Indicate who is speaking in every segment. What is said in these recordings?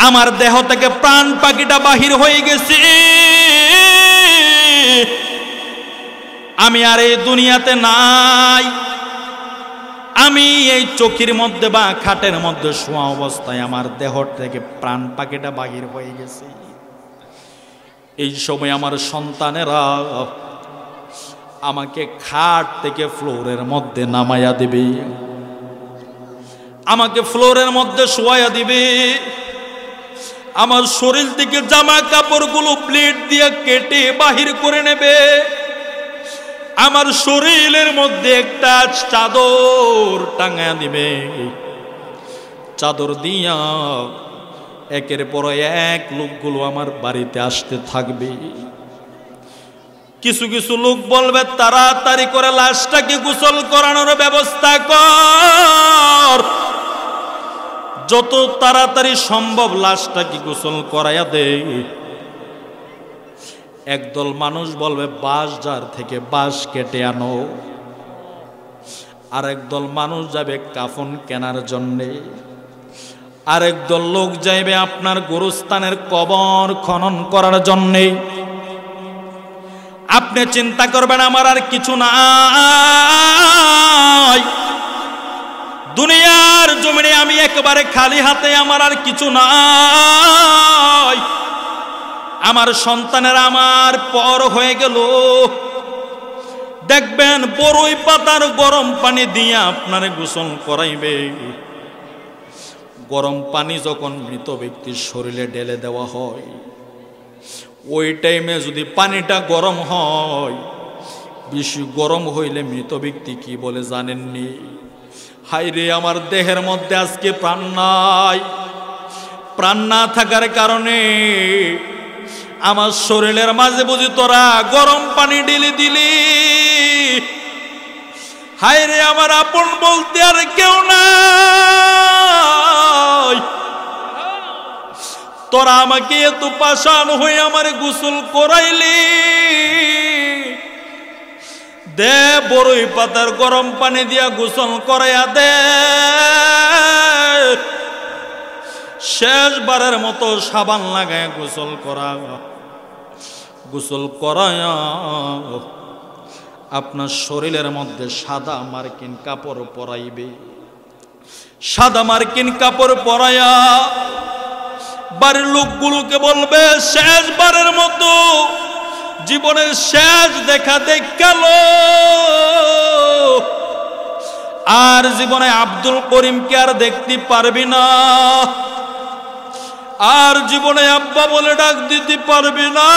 Speaker 1: আমার দেহ থেকে প্রাণ পাখিটা বাহির হয়ে গেছে, আমি আর এই দুনিয়াতে নাই। আমি এই চোখের মধ্যে বা খাটের মধ্যে শোয়া অবস্থায় আমার দেহ থেকে প্রাণ পাখিটা বাহির হয়ে গেছে। এই সময় আমার সন্তানেরা আমাকে খাট থেকে ফ্লোরের মধ্যে নামাইয়া দিবে, আমাকে ফ্লোরের মধ্যে শোয়াইয়া দিবে। আমার শরীর থেকে জামা কাপড়গুলো ব্লেড দিয়ে কেটে বাহির করে নেবে। আমার শরীরের মধ্যে একটা চাদর টাঙায়া দিবে। চাদর দিয়া একের পর এক লোকগুলো আমার বাড়িতে আসতে থাকবে। কিছু কিছু লোক বলবে, তাড়াতাড়ি করে লাশটাকে গোসল করানোর ব্যবস্থা কর, যত তাড়াতাড়ি সম্ভব লাশটাকে গোসল করাইয়া দে। একদল মানুষ বলবে, বাঁশ ঝাড় থেকে বাঁশ কেটে আনো। আরেক দল মানুষ যাবে কাফন কেনার জন্যে। আরেক দল লোক যাইবে আপনার গোরস্থানের কবর খনন করার জন্যে। আপনি চিন্তা করবেন আমার আর কিছু নাই, দুনিয়ার জমিনে আমি একেবারে খালি হাতে, আমার আর কিছু নাই। আমার সন্তানেরা আমার পর হয়ে গেল। দেখবেন বড়ই পাতার গরম পানি দিয়ে আপনার গোসল করাইবে। গরম পানি যখন মৃত ব্যক্তির শরীরে ঢেলে দেওয়া হয়, ওই টাইমে যদি পানিটা গরম হয়, বেশি গরম হইলে মৃত ব্যক্তি কি বলে জানেননি? হায়রে আমার দেহের মধ্যে আজকে প্রাণ নাই। প্রাণ না থাকার কারণে আমার শরীরের মাঝে বুঝি তোরা গরম পানি ঢেলে দিলি। হায়রে আমার আপন বলতে আর কেউ নাই। তোরা আমাকে এত পাষাণ হয়ে আমার গোসল করাইলি। দে বড়ই পাতার গরম পানি দিয়া গোসল করাইয়া দে। শেষবারের মতো সাবান লাগায় গোসল করা। গোসল করায়া আপনার শরীরের মধ্যে সাদা মার্কিন কাপড় পরাইবে। সাদা মার্কিন কাপড় পরায়া বাড়ির লোকগুলোকে বলবে, শেষবারের মতো জীবনের শেষ দেখা দেখাল। আর জীবনে আব্দুল করিমকে আর দেখতে পারবি না। আর জীবনে আব্বা বলে ডাক দিতে পারবি না।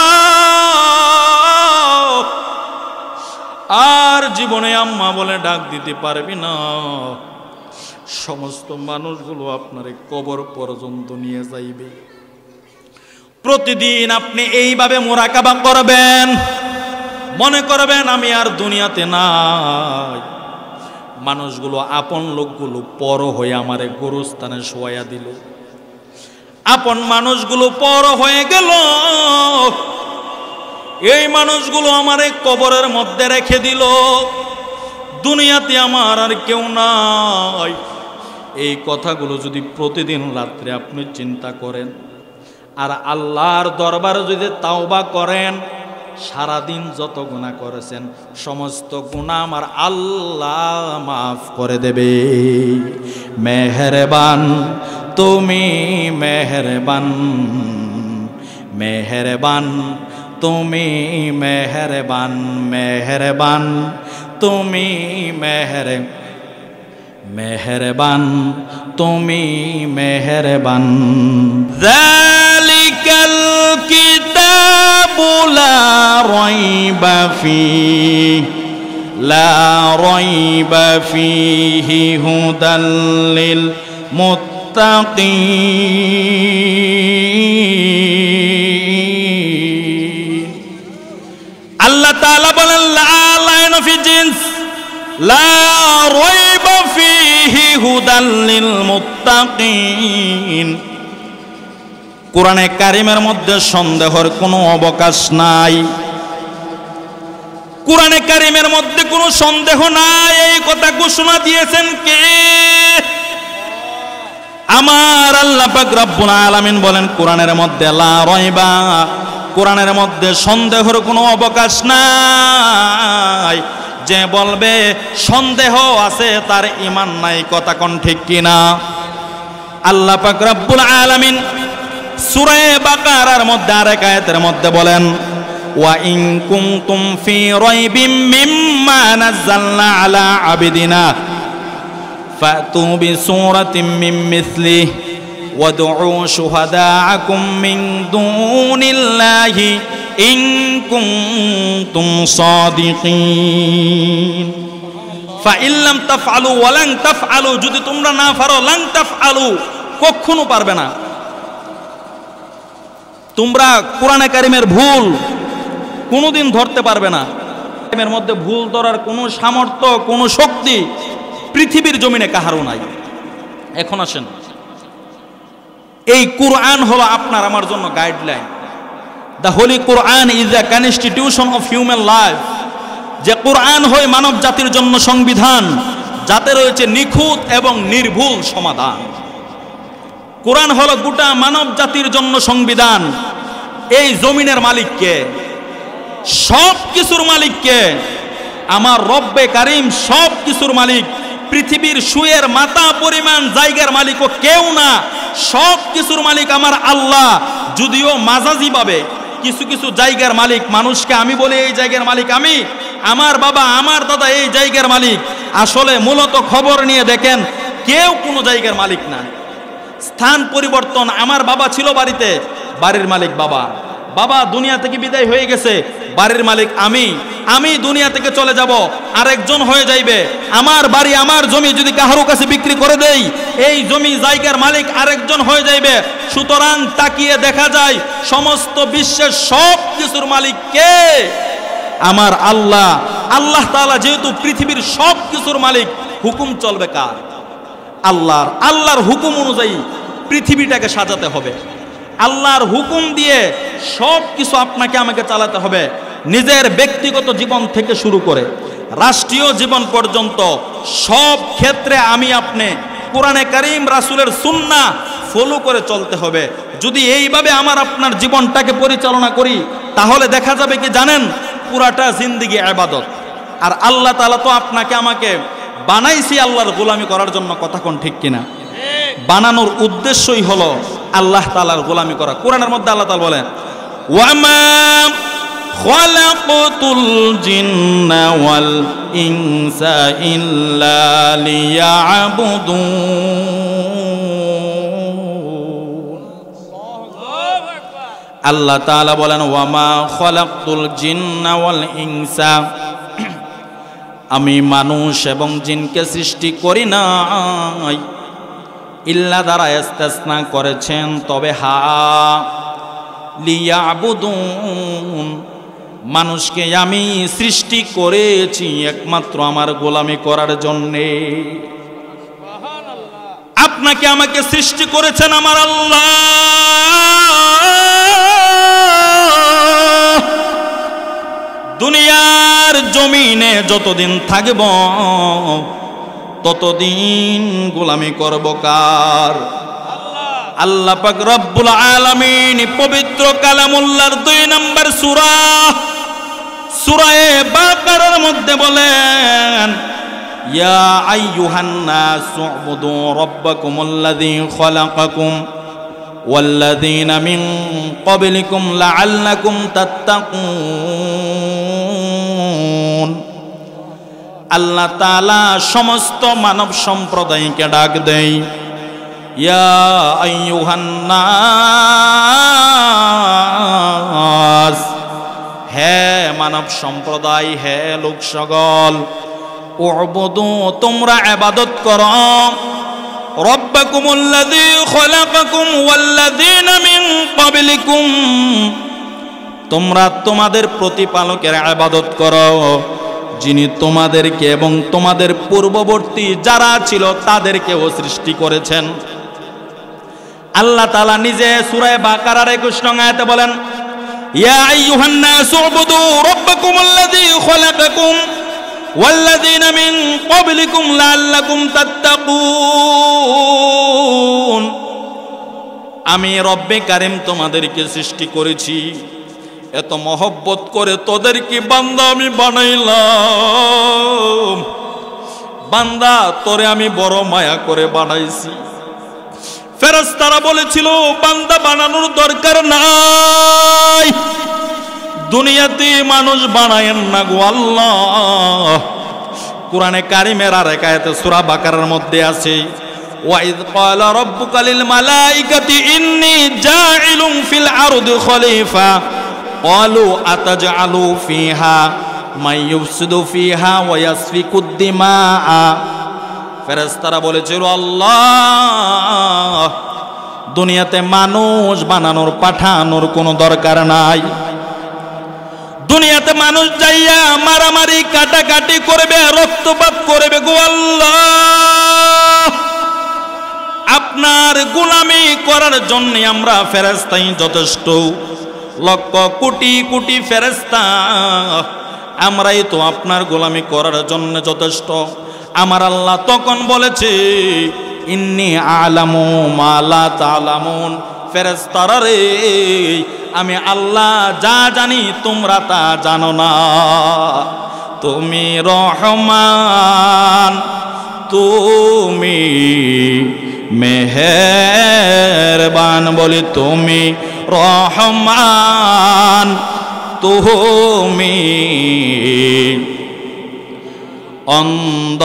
Speaker 1: আর জীবনে আম্মা বলে ডাক দিতে পারবি না। সমস্ত মানুষগুলো আপনার কবর পর্যন্ত নিয়ে যাইবে। প্রতিদিন আপনি এইভাবে মুরাকাবা করবেন, মনে করবেন আমি আর দুনিয়াতে নাই। মানুষগুলো আপন লোকগুলো পর হয়ে আমারে গোরস্থানে শোয়াইয়া দিল। আপন মানুষগুলো পর হয়ে গেল। এই মানুষগুলো আমারে কবরের মধ্যে রেখে দিল। দুনিয়াতে আমার আর কেউ নাই। এই কথাগুলো যদি প্রতিদিন রাত্রে আপনি চিন্তা করেন আর আল্লাহর দরবারে যদি তাওবা করেন, সারাদিন যত গুনাহ করেছেন সমস্ত গুনাহ আমার আল্লাহ মাফ করে দেবে। মেহেরবান তুমি, মেহেরবান, মেহেরবান তুমি, মেহেরবান, মেহেরবান তুমি, মেহেরবান তুমি, মেহেরবান। যালিকাল কিতাবু লা রাইবা ফীহি, লা রাইবা ফীহি হুদাল লিল মুত্তাকিন। আল্লাহ তাআলা বলেন, লা লাইন ফি জিনস, লা রাইবা ফীহি হুদাল লিল মুত্তাকিন। কোরআনে কারিমের মধ্যে সন্দেহের কোনো অবকাশ নাই। কোরআনে কারিমের মধ্যে কোনো সন্দেহ নাই। এই কথা ঘোষণা দিয়েছেন কে? আমার আল্লাহ পাক রব্বুল আলামিন বলেন কোরআনের মধ্যে লা রাইবা, কোরআনের মধ্যে সন্দেহের কোনো অবকাশ নাই। যে বলবে সন্দেহ আছে তার ঈমান নাই, কথা কোন ঠিক কিনা? আল্লাহ পাক রব্বুল আলামিন সূরা বাকারার মধ্যে আরেক আয়াতের মধ্যে বলেন ওয়া ইন কুনতুম ফি রাইবিম মিম্মা নাযালনা আলা আবিদিনা ফাতু বিসূরাতিন মিন মিসলিহি ওয়াদউ শুহাদাআকুম মিন দুনিল্লাহি ইন কুনতুম সাদিকিন। ফাইন লাম তাফআলু ওয়া লান তাফআলু, যদি তোমরা না পারো লান তাফআলু, কখনো পারবে না। তোমরা কোরআনে কারিমের ভুল কোনোদিন ধরতে পারবে না। এর মধ্যে ভুল ধরার কোনো সামর্থ্য, কোনো শক্তি পৃথিবীর জমিনে কাহারও নাই। এখন আসেন, এই কোরআন হলো আপনার আমার জন্য guideline. The Holi Quran is the constitution of human life. যে কোরআন হয় মানব জাতির জন্য সংবিধান, যাতে রয়েছে নিখুঁত এবং নির্ভুল সমাধান। কোরআন হলো গোটা মানব জাতির জন্য সংবিধান। এই জমিনের মালিককে, সব কিছুর মালিককে, আমার রব্বে কারিম সব কিছুর মালিক। পৃথিবীর সুয়ের মাথা পরিমাণ জায়গার মালিকও কেউ না, সব কিছুর মালিক আমার আল্লাহ। যদিও মাজাজি ভাবে কিছু কিছু জায়গার মালিক মানুষকে আমি বলি এই জায়গার মালিক আমি, আমার বাবা আমার দাদা এই জায়গার মালিক, আসলে মূলত খবর নিয়ে দেখেন কেউ কোনো জায়গার মালিক না। স্থান পরিবর্তন, আমার বাবা ছিল বাড়িতে, বাড়ির মালিক বাবা, বাবা দুনিয়া থেকে বিদায় হয়ে গেছে, বাড়ির মালিক আমি, আমি দুনিয়া থেকে চলে যাব, আরেকজন হয়ে যাইবে। আমার বাড়ি আমার জমি যদি কাহারো কাছে বিক্রি করে দেই, এই জমি জায়গার মালিক আরেকজন হয়ে যাইবে। সুতরাং তাকিয়ে দেখা যায় সমস্ত বিশ্বের সব কিছুর মালিক কে? আমার আল্লাহ। আল্লাহ তাআলা যেহেতু পৃথিবীর সব কিছুর মালিক, হুকুম চলবে কার? আল্লাহর। আল্লাহর হুকুম অনুযায়ী পৃথিবীটাকে সাজাতে হবে। আল্লাহর হুকুম দিয়ে সব কিছু আপনাকে আমাকে চালাতে হবে। নিজের ব্যক্তিগত জীবন থেকে শুরু করে রাষ্ট্রীয় জীবন পর্যন্ত সব ক্ষেত্রে আমি আপনি কোরআনে কারীম রাসূলের সুন্নাহ ফলো করে চলতে হবে। যদি এইভাবে আমার আপনার জীবনটাকে পরিচালনা করি, তাহলে দেখা যাবে কি জানেন, পুরাটা জিন্দেগি ইবাদত। আর আল্লাহ তাআলা তো আপনাকে আমাকে বানাইছি আল্লাহর গোলামি করার জন্য, কথা কোন ঠিক কিনা? বানানোর উদ্দেশ্যই হলো আল্লাহ তাআলার গোলামি করা। কোরআনের মধ্যে আল্লাহ তাআলা বলেন ওয়ামা খালাকতুল জিন্না ওয়াল ইনসা ইল্লা লিয়াবুদুন। আল্লাহ তাআলা বলেন ওয়ামা খালাকতুল জিন্না ওয়াল ইনসা, আমি মানুষ এবং জিনকে সৃষ্টি করি নাই, ইল্লা দ্বারা ইস্তেসনা করেছেন, তবে হা লিয়াবুদুন, মানুষকে আমি সৃষ্টি করেছি একমাত্র আমার গোলামি করার জন্যে। আপনাকে আমাকে সৃষ্টি করেছেন আমার আল্লাহ। দুনিয়ার জমিনে যতদিন থাকব ততদিন গোলামি করব কার? আল্লাহ পাক রব্বুল আলামিন পবিত্র কালামুল্লাহর 2 নম্বর সূরা সূরা বাকারার মধ্যে বলেন ইয়া আইয়ুহান নাসু উবুদু রাব্বাকুমুল্লাযী খালাকাকুম ওয়াল্লাযীনা মিন ক্বাবলিকুম লাআল্লাকুম তাত্তাকুন। আল্লাহ তাআলা সমস্ত মানব সম্প্রদায়কে ডাক দেয়, ইয়া আইয়ুহান নাস, হে মানব সম্প্রদায়, হে লোক সকল, উবুদু, তোমরা ইবাদত করো, রাব্বাকুমুল্লাযী খালাকাকুম ওয়াল্লাযীনা মিন ক্বাবলিকুম, তোমরা তোমাদের প্রতিপালকের ইবাদত করো, যিনি তোমাদেরকে এবং তোমাদের পূর্ববর্তী যারা ছিল তাদেরকেও সৃষ্টি করেছেন। আল্লাহ তাআলা নিজে সূরা বাকারার 21 নং আয়াতে বলেন ইয়া আইয়ুহান নাসু উবুদু রাব্বাকুমুল্লাযী খালাকাকুম ওয়াল্লাযীনা মিন ক্বাবলিকুম লাআল্লাকুম তাত্তাকুন। আমি রব্বে কারিম তোমাদেরকে সৃষ্টি করেছি, এত মহব্বত করে তোদেরকে বান্দা আমি বানাইলাম। বান্দা তোরে আমি বড় মায়া করে বানাইছি। ফেরেশতারা বলেছিল বান্দা বানানোর দরকার নাই, দুনিয়াতে মানুষ বানায়েন না গো আল্লাহ। কোরআনে কারিমের আরেক আয়াতে সূরা বাকারার মধ্যে আছে, ওয়াইদ ক্বালা রাব্বুকা লিল মালাইকাতি ইন্নী জাইলুন ফিল আরদি খলিফা ক্বালু আতাজআলু ফিহা মান ইউফসিদু ফিহা ওয়া ইয়াসফিকুদ দিমাআ। ফেরেশতারা বলেছিল আল্লাহ দুনিয়াতে মানুষ বানানোর পাঠানোর কোনো দরকার নাই। দুনিয়াতে মানুষ যাইয়া মারামারি কাটাকাটি করবে, রক্তপাত করবে গো আল্লাহ। আপনার গোলামি করার জন্য আমরা ফেরেশতাই যথেষ্ট, লক্ষ কোটি কোটি ফেরেশতা আমরাই তো আপনার গোলামি করার জন্য যথেষ্ট। আমার আল্লাহ তখন বলেছে ইন্নী আলামু মা লা তা'লামুন। ফেরেশতারা রে আমি আল্লাহ যা জানি তোমরা তা জানো না। তুমি রহমান, তুমি মেহেরবান, বলি তুমি রহমান, তুমি অন্ধ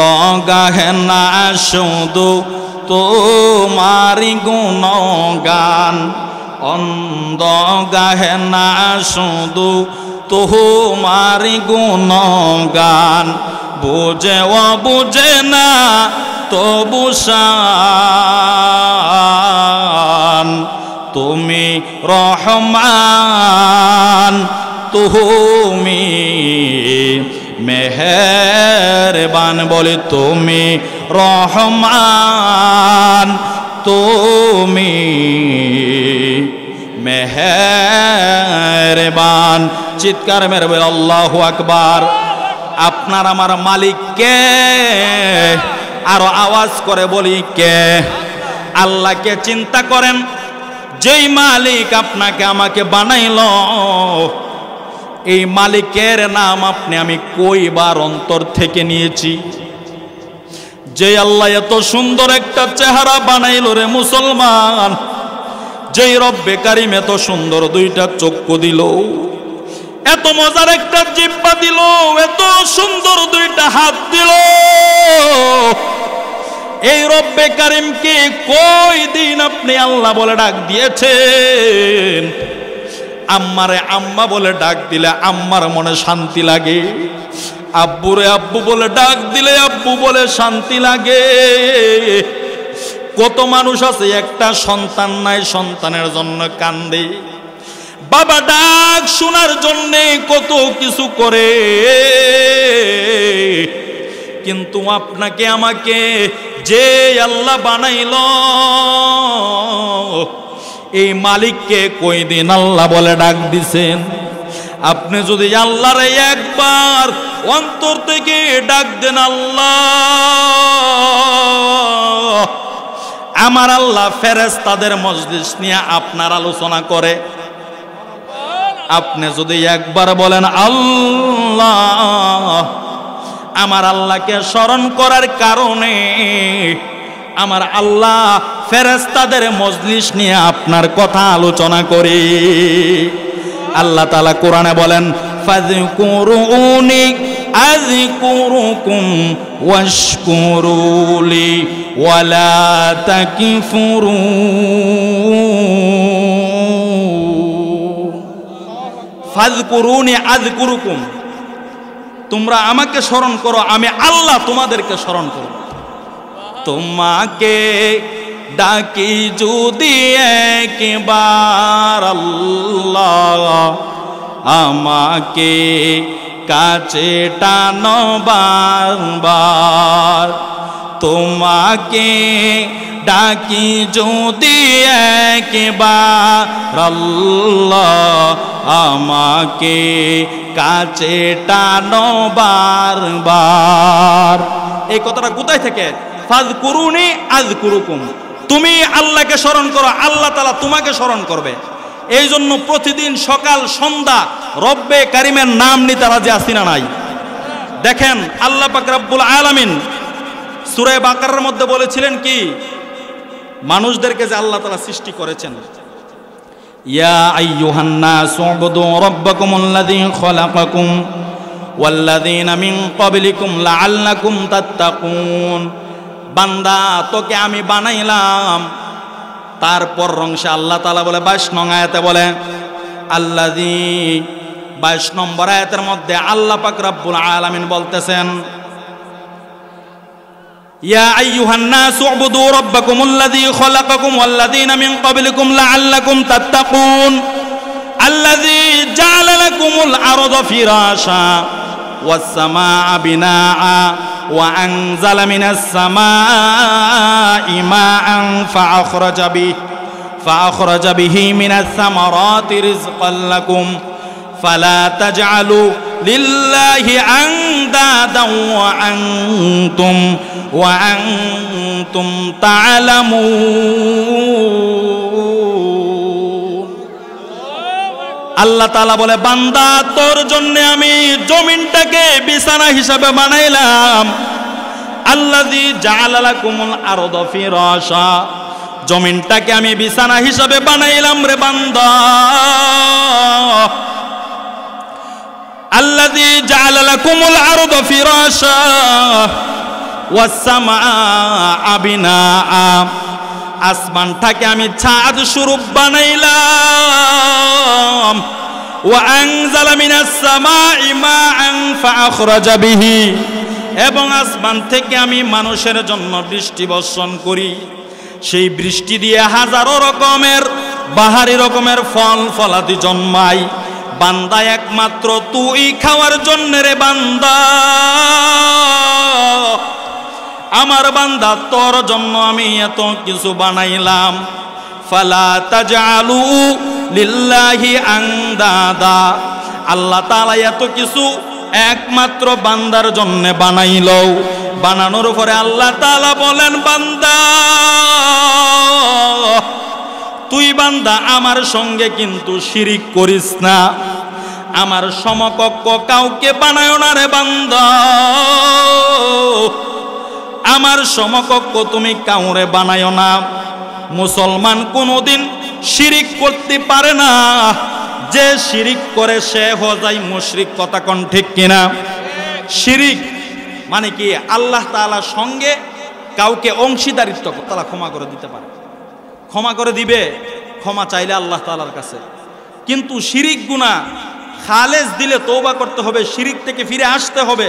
Speaker 1: গাহে না শুধু তোমারি গুণগান, অন্ধ গাহে না শুধু তোমারি গুণগান, বুঝে ও বুঝে না তবু শান। তুমি রহমান, তুমি মেহেরবান, বলে তুমি রহমান, তুমি মেহেরবান। চিৎকার মেরে বলে আল্লাহু আকবার। আপনার আমার মালিক কে? আরো আওয়াজ করে বলি কে? আল্লাহকে চিন্তা করেন, যেই মালিক আপনাকে আমাকে বানাইল, এই মালিকের নাম আপনি আমি কইবার অন্তর থেকে নিয়েছি। যে আল্লাহ এত সুন্দর একটা চেহারা বানাইল রে মুসলমান, যেই রব্বে কারিম এত সুন্দর দুইটা চক্ষু দিল, এত মজার একটা জিহ্বা দিল, এত সুন্দর দুইটা হাত দিল, এই রব্বে কারিমকে কই দিন আপনি আল্লাহ বলে ডাক দিয়েছেন? আম্মারে আম্মা বলে ডাক দিলে আম্মার মনে শান্তি লাগে, আব্বুরে আব্বু বলে ডাক দিলে আব্বু বলে শান্তি লাগে। কত মানুষ আছে একটা সন্তান নাই, সন্তানের জন্য কান্দে, বাবা ডাক শোনার জন্যে কত কিছু করে, কিন্তু আপনাকে আমাকে যে আল্লাহ বানাইল, এই মালিককে কই দিন আল্লাহ বলে ডাক দিছেন? আপনি যদি আল্লাহরে একবার অন্তর থেকে ডাক দেন আল্লাহ, আমার আল্লাহ ফেরেশতাদের মজলিস নিয়ে আপনার আলোচনা করে। আপনি যদি একবার বলেন আল্লাহ, আমার আল্লাহকে স্মরণ করার কারণে আমার আল্লাহ ফেরেশতাদের মজলিস নিয়ে আপনার কথা আলোচনা করে। আল্লাহ তাআলা কোরআনে বলেন ফাযকুরুনি আযকুরুকুম ওয়াশকুরুলি ওয়ালা তাকফুরুন। ফাযকুরুনি আযকুরুকুম, তোমরা আমাকে স্মরণ করো, আমি আল্লাহ তোমাদেরকে স্মরণ করব। তোমাকে ডাকি যদি একবার আল্লাহ, আমাকে কাছে টানো বারবার। তোমাকে ডাকি যদি একবার আল্লাহ আমাকে কাছে টানো বারবার। এই কথাটা কোথায় থেকে? ফাযকুরুনি আযকুরুকুম, তুমি আল্লাহকে স্মরণ করো, আল্লাহ তাআলা তোমাকে স্মরণ করবে। এই জন্য প্রতিদিন সকাল সন্ধ্যা রব্বে কারিমের নাম নিতে রাজি আছি না নাই? দেখেন আল্লাহ পাক রব্বুল আলামিন সূরা বাকারার মধ্যে বলেছিলেন কি, মানুষদেরকে যে আল্লাহ তাআলা সৃষ্টি করেছেন, ইয়া আইয়ুহান নাসু উবুদু রাব্বাকুমুল্লাযী খালাকাকুম ওয়াল্লাযীনা মিন ক্বাবলিকুম লাআল্লাকুম তাত্তাকুন। বান্দা তোকে আমি বানাইলাম। তারপর অংশে আল্লাহ তাআলা বলে 22 নং আয়াতে বলে আল্লাযী, 22 নম্বর আয়াতের মধ্যে আল্লাহ পাক রব্বুল আলামিন বলতেছেন ইয়া আইয়ুহান নাসু উবুদু রাব্বাকুমুল্লাযী খালাকাকুম ওয়াল্লাযীনা মিন ক্বাবলিকুম লাআল্লাকুম তাত্তাকুন আল্লাযী জাআলা লাকুমুল আরদা ফিরাশা ওয়াস সামাআ বিনাআ ওয়া আনজালা মিনাস সামাঈ মাআন ফাআখরাজা বিহি মিনাস সামারাতি রিজকান লাকুম ফালা তাজআলু লিল্লাহি আনদাদান ওয়া আনতুম তা'লামুন। আল্লাহ তাআলা বলে বান্দা তোর জন্য আমি জমিনটাকে বিছানা হিসাবে বানাইলাম। আল্লাযী জাআলা লাকুমুল আরদা ফিরাশা, জমিনটাকে আমি বিছানা হিসাবে বানাইলাম রে বান্দা। আল্লাযী জাআলা লাকুমুল আরদা ফিরাশা ওয়াস সামাআ বিনাআ, আসমানটাকে আমি ছাদ স্বরূপ বানাইলাম। ওয়া আনজালা মিনাস সামাঈ মাআন ফাআখরাজা বিহি, এবং আসমান থেকে আমি মানুষের জন্য বৃষ্টি বর্ষণ করি। সেই বৃষ্টি দিয়ে হাজারো রকমের বাহারি রকমের ফল ফলাদি জন্মায়। বান্দা একমাত্র তুই খাওয়ার জন্য রে বান্দা, আমার বান্দা তোর জন্য আমি এত কিছু বানাইলাম। ফালা তাজআলু লিল্লাহি আনদাদা, আল্লাহ তাআলা এত কিছু একমাত্র বান্দার জন্য বানাইলো। বানানোর পরে আল্লাহ তাআলা বলেন বান্দা তুই বান্দা আমার সঙ্গে কিন্তু শিরিক করিস না, আমার সমকক্ষ কাউকে বানায়ো না রে বান্দা। আমার সমকক্ষ তুমি কাউরে বানায়ো না। মুসলমান কোনোদিন শিরিক করতে পারে না, যে শিরিক করে সে হয়ে যায় মুশরিক। কথা কোন ঠিক কিনা? শিরিক মানে কি? আল্লাহ তাআলার সঙ্গে কাউকে অংশীদারিত্ব তাআলা ক্ষমা করে দিতে পারে, ক্ষমা করে দিবে, ক্ষমা চাইলে আল্লাহ তাআলার কাছে। কিন্তু শিরিক গুনাহ খালেস দিলে তওবা করতে হবে, শিরিক থেকে ফিরে আসতে হবে।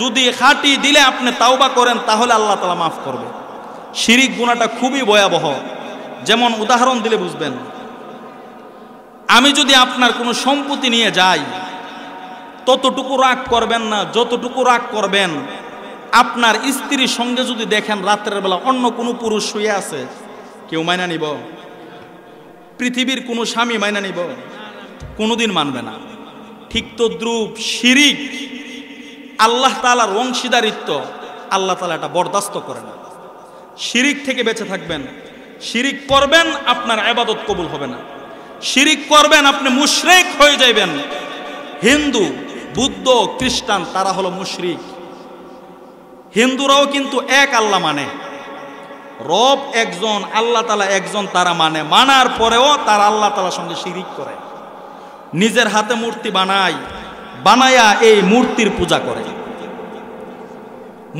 Speaker 1: যদি খাঁটি দিলে আপনি তাওবা করেন তাহলে আল্লাহ তাআলা মাফ করবে। শিরিক গুনাহটা খুবই ভয়াবহ। যেমন উদাহরণ দিলে বুঝবেন, আমি যদি আপনার কোনো সম্পত্তি নিয়ে যাই, ততটুকু রাগ করবেন না যতটুকু রাগ করবেন আপনার স্ত্রীর সঙ্গে যদি দেখেন রাতের বেলা অন্য কোনো পুরুষ শুয়ে আছে। কেউ মাইনা নিব? পৃথিবীর কোনো স্বামী মাইনা নিব? কোনোদিন মানবে না। ঠিক তদ্রূপ শিরিক, আল্লাহ তাআলার অংশীদারিত্ব আল্লাহ তাআলা এটা বরদাস্ত করে না। শিরিক থেকে বেঁচে থাকবেন। শিরিক করবেন আপনার ইবাদত কবুল হবে না। শিরিক করবেন আপনি মুশরিক হয়ে যাবেন। হিন্দু, বুদ্ধ, খ্রিস্টান তারা হলো মুশরিক। হিন্দুরাও কিন্তু এক আল্লাহ মানে, রব একজন, আল্লাহ তাআলা একজন তারা মানে। মানার পরেও তারা আল্লাহ তাআলার সঙ্গে শিরিক করে। নিজের হাতে মূর্তি বানায়া এই মূর্তির পূজা করে,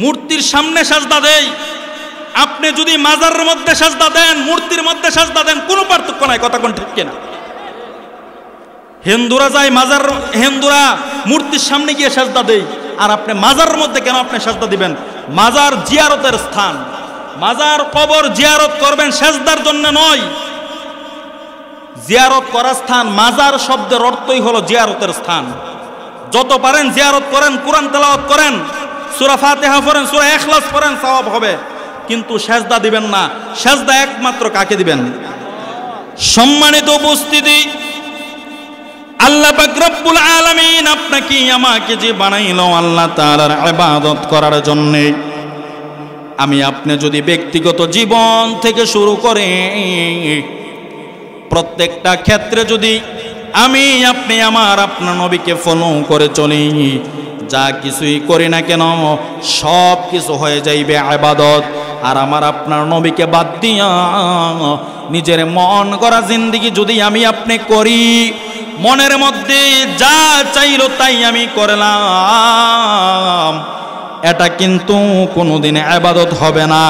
Speaker 1: মূর্তির সামনে সাজদা দেয়। আপনি যদি মাজারের মধ্যে সাজদা দেন, মূর্তির মধ্যে সাজদা দেন, কোনো পার্থক্য নাই। কথা কোন ঠিক কিনা? হিন্দুরা যায় মাজার, হিন্দুরা মূর্তির সামনে গিয়ে সাজদা দেয়, আর আপনি মাজারের মধ্যে কেন আপনি সাজদা দিবেন? মাজার জিয়ারতের স্থান, মাজার কবর জিয়ারত করবেন সাজদার জন্য নয়। জিয়ারত করার স্থান, মাজার শব্দের অর্থই হলো জিয়ারতের স্থান। যত পারেন জিয়ারত করেন, কোরআন তেলাওয়াত করেন, সূরা ফাতিহা পড়েন, সূরা ইখলাস পড়েন, সওয়াব হবে। কিন্তু সেজদা দিবেন না। সেজদা একমাত্র কাকে দিবেন? সম্মানিত উপস্থিতি, আল্লাহ পাক রব্বুল আলামিন আপনাকে আমাকে যে বানাইলো আল্লাহ তাআলার ইবাদত করার জন্য। আমি আপনি যদি ব্যক্তিগত জীবন থেকে শুরু করে প্রত্যেকটা ক্ষেত্রে যদি আমি আপনি আপনার নবীকে ফলো করে চলি, যা কিছুই করি না কেন সব কিছু হয়ে যাইবে ইবাদত। আর আপনার নবীকে বাদ দিয়া নিজের মন গড়া জিন্দেগি যদি আমি আপনি করি, মনের মধ্যে যা চাইলো তাই আমি করলাম, এটা কিন্তু কোনোদিন ইবাদত হবে না।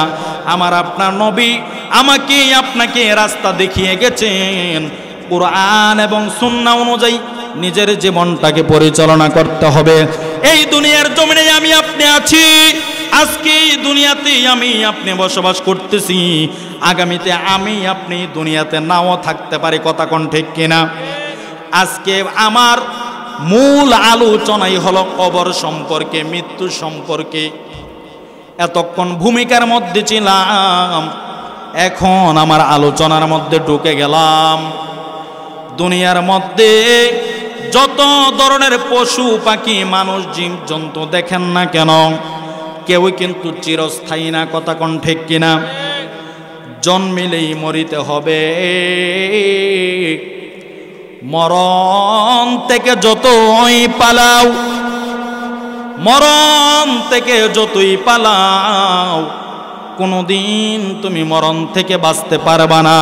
Speaker 1: আপনার নবী আমাকে আপনাকে রাস্তা দেখিয়ে গেছেন। কুরআন এবং সুন্নাহ অনুযায়ী নিজের জীবনটাকে পরিচালনা করতে হবে। এই দুনিয়ার জমিনে আমি আপনি আছি, আজকে এই দুনিয়াতে আমি আপনি বসবাস করতেছি, আগামীতে আমি আপনি দুনিয়াতে নাও থাকতে পারি। কথা কোন ঠিক কিনা? আজকে আমার মূল আলোচনাই হলো কবর সম্পর্কে, মৃত্যু সম্পর্কে। এতক্ষণ ভূমিকার মধ্যে ছিলাম, এখন আমার আলোচনার মধ্যে ঢুকে গেলাম। দুনিয়ার মধ্যে যত ধরনের পশু পাখি মানুষ জীব জন্তু দেখেন না কেন, কেউ কিন্তু চিরস্থায়ী না। কথা কোন ঠিক কিনা? জন্মিলেই মরিতে হবে। মরণ থেকে যতই পালাও, মরণ থেকে যতই পালাও, কোনদিন তুমি মরণ থেকে বাঁচতে পারবা না।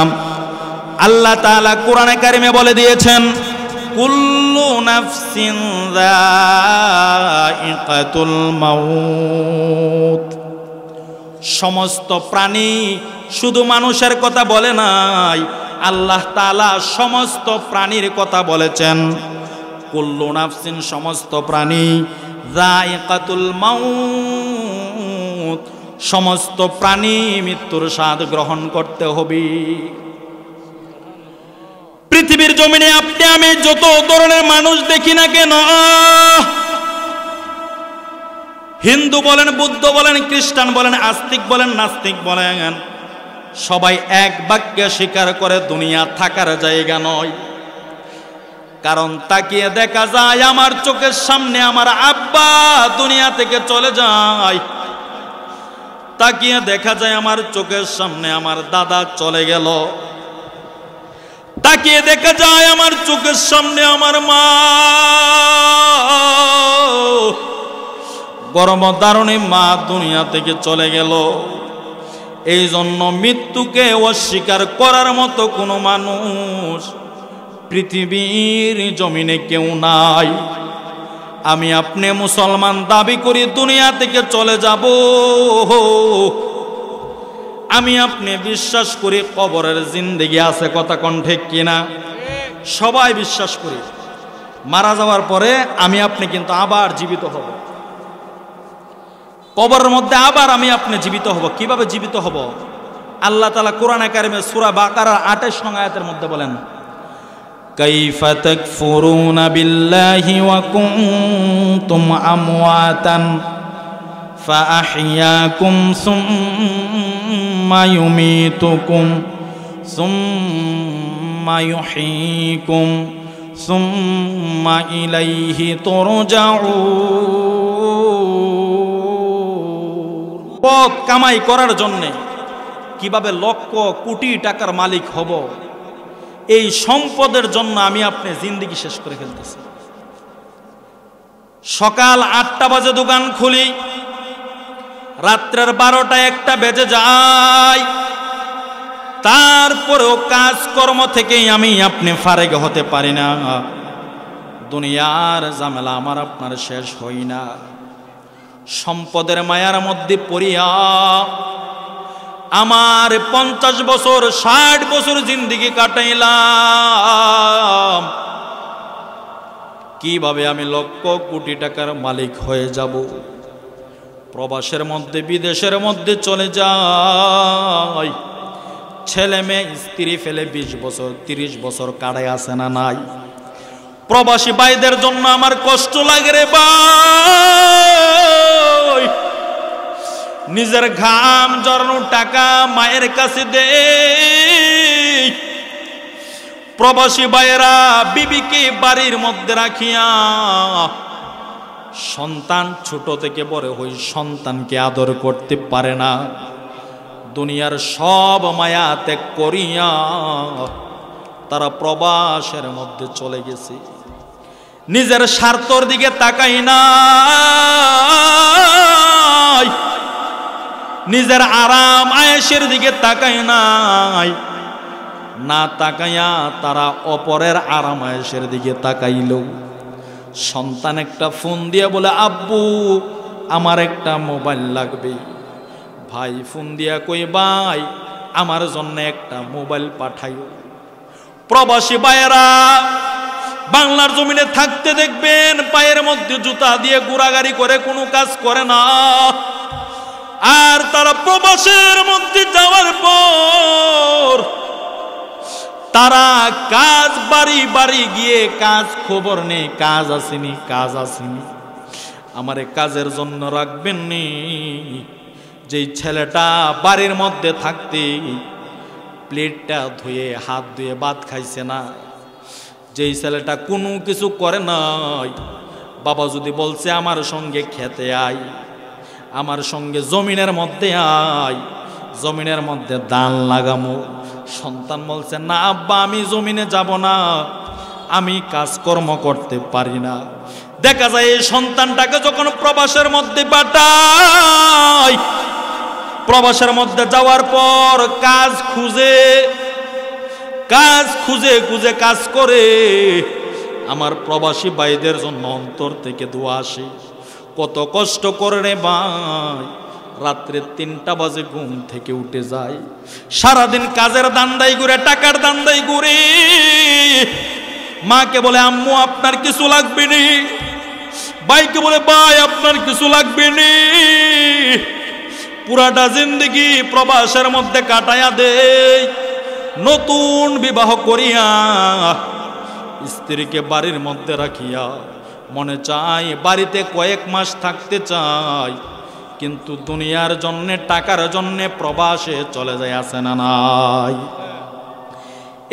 Speaker 1: আল্লাহ তাআলা কোরআনে কারিমে বলে দিয়েছেন, কুল্লু নাফসিন যায়িকাতুল মাউত। সমস্ত প্রাণী, শুধু মানুষের কথা বলে নাই, আল্লাহ তাআলা সমস্ত প্রাণীর কথা বলেছেন। কুল্লু নাফসিন, সমস্ত প্রাণী, যায়িকাতুল মাউত, সমস্ত প্রাণী মৃত্যুর স্বাদ গ্রহণ করতে হবে। পৃথিবীর জমিনে আপনি আমি যত ধরনের মানুষ দেখি না কেন, হিন্দু বলেন, বুদ্ধ বলেন, খ্রিস্টান বলেন, আস্তিক বলেন, নাস্তিক বলেন, সবাই এক বাক্যে স্বীকার করে দুনিয়া থাকার জায়গা নয়। কারণ তাকিয়ে দেখা যায় আমার চোখের সামনে আমার আব্বা দুনিয়া থেকে চলে যায়, তাকিয়ে দেখা যায় আমার চোখের সামনে আমার দাদা চলে গেল, তাকিয়ে দেখা যায় আমার চোখের সামনে আমার মা গর্ভধারণী মা দুনিয়া থেকে চলে গেল। এই জন্য মৃত্যুকে অস্বীকার করার মতো কোনো মানুষ পৃথিবীর জমিনে কেউ নাই। আমি আপনি মুসলমান দাবি করি দুনিয়া থেকে চলে যাব, আমি আপনি বিশ্বাস করি কবরের জিন্দেগি আছে। কথা কোন ঠিক কিনা? সবাই বিশ্বাস করি মারা যাওয়ার পরে আমি আপনি কিন্তু আবার জীবিত হব, কবরের মধ্যে আবার আমি আপনি জীবিত হব। কিভাবে জীবিত হব? আল্লাহ তাআলা কোরআনে কারিমে সূরা বাকারার 28 নং আয়াতের মধ্যে বলেন, কাইফা তাকফুরুনা বিল্লাহি ওয়া কুনতুম আমওয়াতান ফাআহইয়াকুম সুম্মা ইউমীতুকুম সুম্মা ইউহয়ীকুম সুম্মা ইলাইহি তুরজাউন। পথ কামাই করার জন্য কিভাবে লক্ষ কোটি টাকার মালিক হব, এই সম্পদের জন্য আমি আপনি জিন্দেগি শেষ করে ফেলতেছি। সকাল 8টা বাজে দোকান খুলি, রাত্রের 12টা 1টা বেজে যায়, তারপরেও কাজকর্ম থেকেই আমি আপনি ফারেগ হতে পারি না। দুনিয়ার ঝামেলা আমার আপনার শেষ হই না। সম্পদের মায়ার মধ্যে পড়িয়া আমার 50 বছর 60 বছর জিন্দেগি কাটাইলাম, কিভাবে আমি লক্ষ কোটি টাকার মালিক হয়ে যাব? প্রবাসের মধ্যে বিদেশের মধ্যে চলে যাই, ছেলে মেয়ে স্ত্রী ফেলে 20 বছর 30 বছর কাটাই আছে না নাই? প্রবাসী ভাইদের জন্য আমার কষ্ট লাগে রে ভাই। নিজের ঘাম জড়ানো টাকা মায়ের কাছে দেয়। প্রবাসী ভাইয়েরা বিবিকে বাড়ির মধ্যে রাখিয়া সন্তান ছোট থেকে বড় হই সন্তানকে আদর করতে পারে না। দুনিয়ার সব মায়া ত্যাগ করিয়া তারা প্রবাসের মধ্যে চলে গেছে। নিজের স্বার্থর দিকে তাকাই না, নিজের আরাম আয়েশের দিকে তাকাই নাই, না তাকাইয়া তারা অপরের আরাম আয়েশের দিকে তাকাইল। সন্তান একটা ফোন দিয়ে বলে, আব্বু আমার একটা মোবাইল লাগবে। ভাই ফোন দিয়া কই, ভাই আমার জন্য একটা মোবাইল পাঠাইও। প্রবাসী ভাইয়েরা বাংলার জমিনে থাকতে দেখবেন পায়ের মধ্যে জুতা দিয়ে ঘোরাঘুরি করে কোনো কাজ করে না। আর তারা প্রবাসের মধ্যে যাওয়ার পর তারা কাজ বাড়ি বাড়ি গিয়ে কাজ খবর নেই, কাজ আসেনি, কাজ আসেনি, আমারে কাজের জন্য রাখবেন নি। যেই ছেলেটা বাড়ির মধ্যে থাকতে প্লেটটা ধুয়ে হাত ধুয়ে ভাত খাইছে না, যেই ছেলেটা কোনো কিছু করে নাই, বাবা যদি বলছে আমার সঙ্গে খেতে আয়, আমার সঙ্গে জমিনের মধ্যে আয়, জমিনের মধ্যে ধান লাগামো, সন্তান বলছে না আব্বা আমি জমিনে যাব না, আমি কাজকর্ম করতে পারি না। দেখা যায় এই সন্তানটাকে যখন প্রবাসের মধ্যে পাঠায়, প্রবাসের মধ্যে যাওয়ার পর কাজ খুঁজে খুঁজে কাজ করে। আমার প্রবাসী ভাইদের জন্য অন্তর থেকে দোয়া আসে, কত কষ্ট করে রে ভাই, রাত্রে 3টা বাজে ঘুম থেকে উঠে যায়, সারাদিন কাজের দান্দাই ঘুরে, টাকার দান্দাই ঘুরে। মাকে বলে আম্মু আপনার কিছু লাগবে নি, ভাইকে বলে ভাই আপনার কিছু লাগবে নি। পুরাটা জিন্দগি প্রবাসের মধ্যে কাটাইয়া দেয়। নতুন বিবাহ করিয়া স্ত্রীকে বাড়ির মধ্যে রাখিয়া মনে চায় বাড়িতে কয়েক মাস থাকতে চায়, কিন্তু দুনিয়ার জন্যে টাকার জন্যে প্রবাসে চলে যায়, আছে না নাই?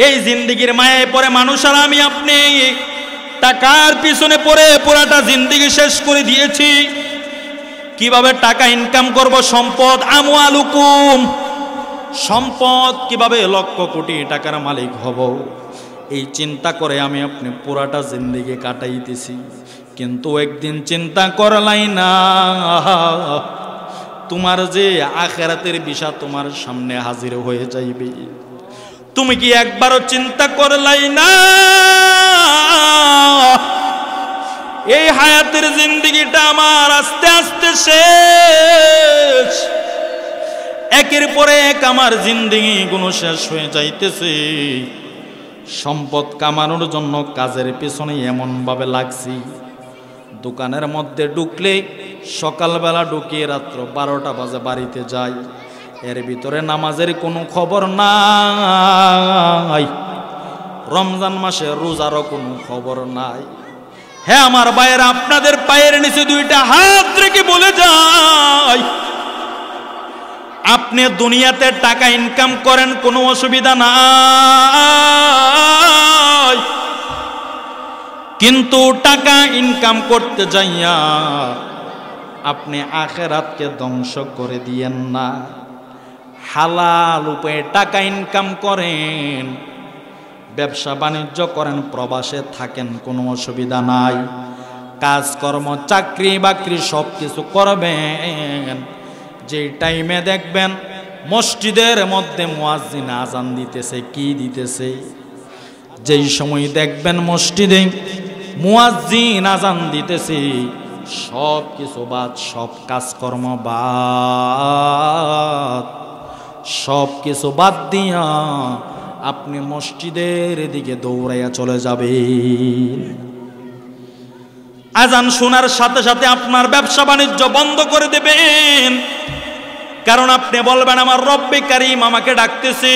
Speaker 1: এই জিন্দিগির মায়ায় পরে মানুষ আর আমি আপনি টাকার পিছনে পড়ে পুরাটা জিন্দিগি শেষ করে দিয়েছি। কিভাবে টাকা ইনকাম করব, সম্পদ আমওয়ালুকুম, সম্পদ কিভাবে লক্ষ কোটি টাকার মালিক হব, এই চিন্তা করে আমি আপনি পুরাটা জিন্দিগি কাটাইতেছি। কিন্তু একদিন চিন্তা করলাই না তোমার যে আখিরাতের বিষয় তোমার সামনে হাজির হয়ে যাইবে। তুমি কি একবারও চিন্তা করলাই না এই হায়াতের জিন্দিগিটা আমার আস্তে আস্তে শেষ, একের পরে এক আমার জিন্দিগি গুলো শেষ হয়ে যাইতেছে। সম্পদ কামানোর জন্য কাজের পেছনে এমন ভাবে লাগছি, দোকানের মধ্যে ঢুকলে সকালবেলা ঢুকিয়ে রাত্র 12টা বাজে বাড়িতে যাই, এর ভিতরে নামাজের কোনো খবর নাই, রমজান মাসে রোজারও কোনো খবর নাই। হ্যাঁ আমার ভাইয়েরা, আপনাদের পায়ের নিচে 2টা হাত রেখে বলে যায়, আপনি দুনিয়াতে টাকা ইনকাম করেন কোনো অসুবিধা নাই, কিন্তু টাকা ইনকাম করতে যাইয়া আপনি আখিরাতকে ধ্বংস করে দিয়েন না। হালাল উপায়ে টাকা ইনকাম করেন, ব্যবসা বাণিজ্য করেন, প্রবাসে থাকেন, কোনো অসুবিধা নাই। কাজকর্ম চাকরি বাকরি সব কিছু করবেন, যে টাইমে দেখবেন মসজিদের মধ্যে মুয়াজ্জিন আজান দিতেছে, কি দিতেছে, যেই সময় দেখবেন মসজিদে মুয়াজ্জিন আজান দিতেছে, সব কিছু বাদ, সব কাজকর্ম বাদ, সব কিছু বাদ দিয়া আপনি মসজিদের দিকে দৌড়াইয়া চলে যাবেন। আজান শোনার সাথে সাথে আপনার ব্যবসা বাণিজ্য বন্ধ করে দেবেন, কারণ আপনি বলবেন আমার রব্বে কারীম আমাকে ডাকতেছে।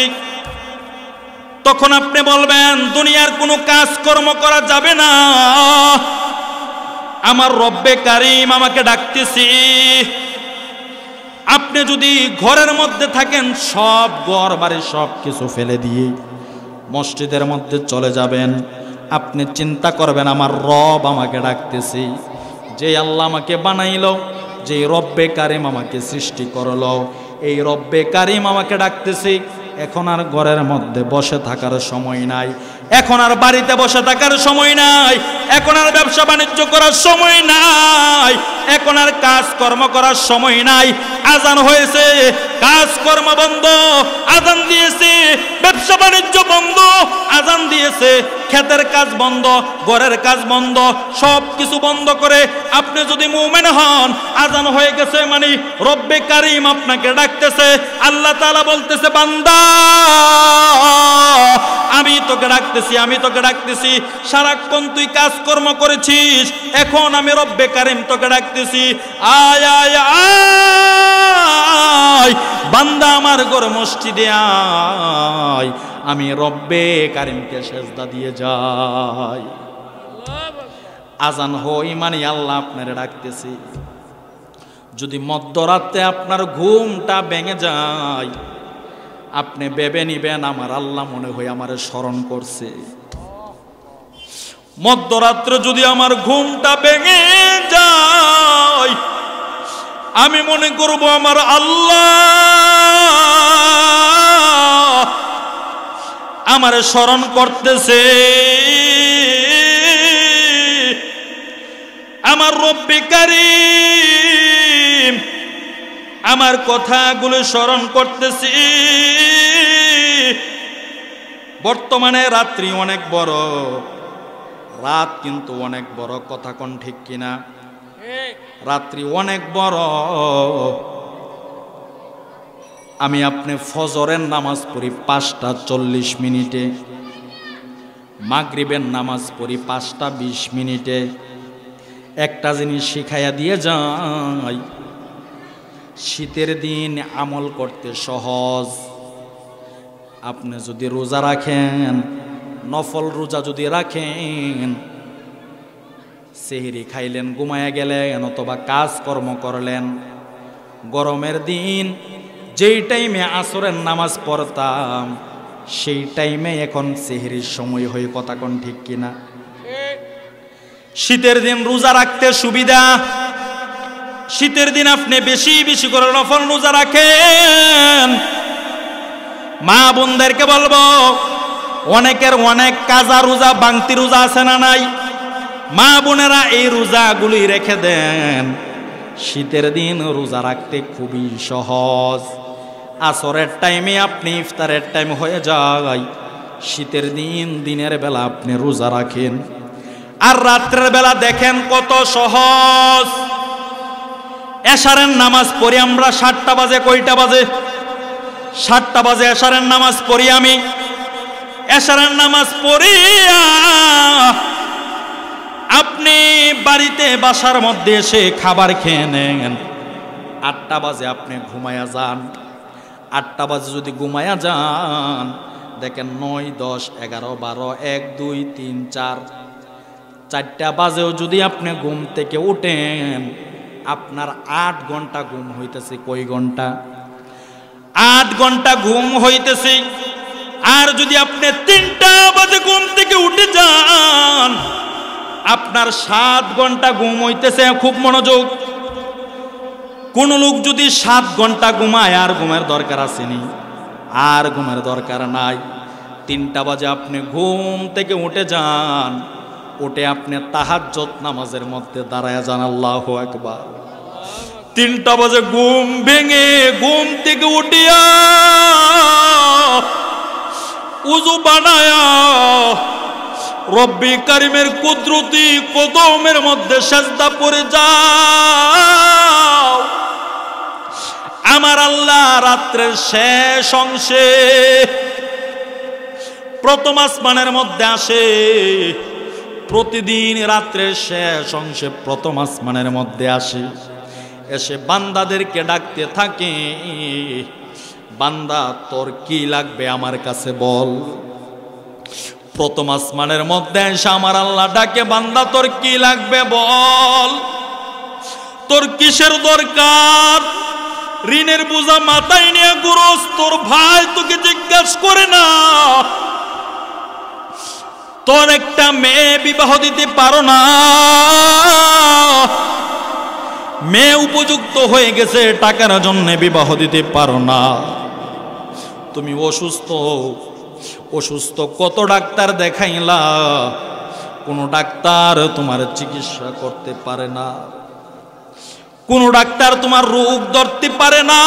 Speaker 1: তখন আপনি বলবেন দুনিয়ার কোনো কাজকর্ম করা যাবে না, আমার রব্বে কারীম আমাকে ডাকতেছে। আপনি যদি ঘরের মধ্যে থাকেন, সব ঘর বাড়ি সব কিছু ফেলে দিয়ে মসজিদের মধ্যে চলে যাবেন। আপনি চিন্তা করবেন, আমার রব আমাকে ডাকতেছি, যে আল্লাহ আমাকে বানাইলো, যে রব্বে কারিম আমাকে সৃষ্টি করলো, এই রব্বে কারিম আমাকে ডাকতেছি। এখন আর ঘরের মধ্যে বসে থাকার সময় নাই, এখন আর বাড়িতে বসে থাকার সময় নাই, এখন আর ব্যবসা বাণিজ্য করার সময় নাই, এখন আর কাজকর্ম করার সময় নাই। আজান হয়েছে, কাজকর্ম বন্ধ, আজান দিয়েছে, ব্যবসা বাণিজ্য বন্ধ, আজান দিয়েছে, ক্ষেতের কাজ বন্ধ, ঘরের কাজ বন্ধ, সব কিছু বন্ধ করে আপনি যদি মুমিন হন, আজান হয়ে গেছে মানে রব্বে কারিম আপনাকে ডাকতেছে। আল্লাহ তাআলা বলতেছে, বান্দা আমি তোকে ডাকতেছি, আমি তোকে ডাকতেছি। সারাক্ষণ তুই কাজকর্ম করেছিস, এখন আমি রব্বে কারিম তোকে ডাকতেছি, আয় আয় আয় বান্দা আমার ঘর মসজিদে আয়, আমি রব্বে কারিমকে সেজদা দিয়ে যাই। আজান হই মানে আল্লাহ আপনারে ডাকতেছি। যদি মধ্যরাতে আপনার ঘুমটা ভেঙে যায়, আপনি ভেবে নিবেন আমার আল্লাহ মনে হয় আমারে স্মরণ করছে। মধ্যরাত্রে যদি আমার ঘুমটা ভেঙে যায়, আমি মনে করব আমার আল্লাহ আমারে স্মরণ করতেছে, আমার রব্বে কারিম আমার কথাগুলো স্মরণ করতেছি। বর্তমানে রাত্রি অনেক বড়, রাত কিন্তু অনেক বড়, কথা কোন ঠিক কিনা? রাত্রি অনেক বড়। আমি আপনি ফজরের নামাজ পড়ি 5টা 40 মিনিটে, মাগরিবের নামাজ পড়ি 5টা 20 মিনিটে। একটা জিনিস শিখাইয়া দিয়ে যাই, শীতের দিন আমল করতে সহজ। আপনি যদি রোজা রাখেন, নফল রোজা যদি রাখেন, সেহরি খাইলেন, ঘুমায়া গেলেন, অথবা কাজকর্ম করলেন, গরমের দিন যেই টাইমে আসরের নামাজ পড়তাম, সেই টাইমে এখন সেহরির সময় হয়ে, কথা কোন ঠিক কিনা? শীতের দিন রোজা রাখতে সুবিধা, শীতের দিন আপনি বেশি বেশি করে নফল রোজা রাখেন। মা বোনদেরকে বলবো, অনেকের অনেক কাজা রোজা, বাংতি রোজা আছে না নাই? মা বোনেরা এই রোজাগুলি রেখে দেন। শীতের দিন রোজা রাখতে খুবই সহজ। আসরের টাইমে আপনি ইফতারের টাইম হয়ে যায়, শীতের দিন দিনের বেলা আপনি রোজা রাখেন, আর রাত্রের বেলা দেখেন কত সহজ। এশারের নামাজ পড়ি আমরা 7টা বাজে, কয়টা বাজে? 7টা বাজে এশারের নামাজ পড়ি আমি। এশারের নামাজ পড়িয়া আপনি বাড়িতে বাসার মধ্যে এসে খাবার খেয়ে নেন, 8টা বাজে আপনি ঘুমায়া যান। 8টা বাজে যদি ঘুমায়া যান, দেখেন 9, 10, 11, 12, 1, 2, 3, 4, 4টা বাজেও যদি আপনি ঘুম থেকে উঠেন, আপনার 8 ঘন্টা ঘুম হইতেছে। কয় ঘন্টা? 8 ঘন্টা ঘুম হইতেছে। আর যদি আপনি 3টা বাজে ঘুম থেকে উঠে যান, আপনার 7 ঘন্টা ঘুম হইতেছে। খুব মনোযোগ। কোন লোক যদি 7 ঘন্টা ঘুমায়, আর ঘুমের দরকার আসেনি, আর ঘুমের দরকার নাই। 3টা বাজে আপনি ঘুম থেকে উঠে যান, উঠে আপনি তাহাজ্জুদ নামাজের মধ্যে দাঁড়ায় যান, আল্লাহু আকবার। 3টা বাজে ঘুম ভেঙে ঘুম থেকে উঠিয়া উযু বানায়া রব্বি কারিমের কুদরতি কদমের মধ্যে সিজদা পড়ে যাও। আমার আল্লাহ রাত্রের শেষ অংশে প্রথম আসমানের মধ্যে আসে। প্রতিদিন রাত্রের শেষ অংশে প্রথম আসমানের মধ্যে আসে, এসে বান্দাদেরকে ডাকতে থাকে, বান্দা তোর কি লাগবে আমার কাছে বল। প্রথম আসমানের মধ্যে এসে আমার আল্লাহ ডাকে, বান্দা তোর কি লাগবে বল, তোর কিসের দরকার, ঋণের বোঝা মাথায় নিয়ে ঘুরোস, তোর ভাই তোকে জিজ্ঞাসা করে না তোর একটা মেয়ে বিবাহ দিতে পারো না, মেয়ে উপযুক্ত হয়ে গেছে টাকার জন্য বিবাহ দিতে পারো না, তুমি অসুস্থ, অসুস্থ কত ডাক্তার দেখাইলা, কোনো ডাক্তার তোমার চিকিৎসা করতে পারে না, কোনো ডাক্তার তোমার রোগ ধরতে পারে না,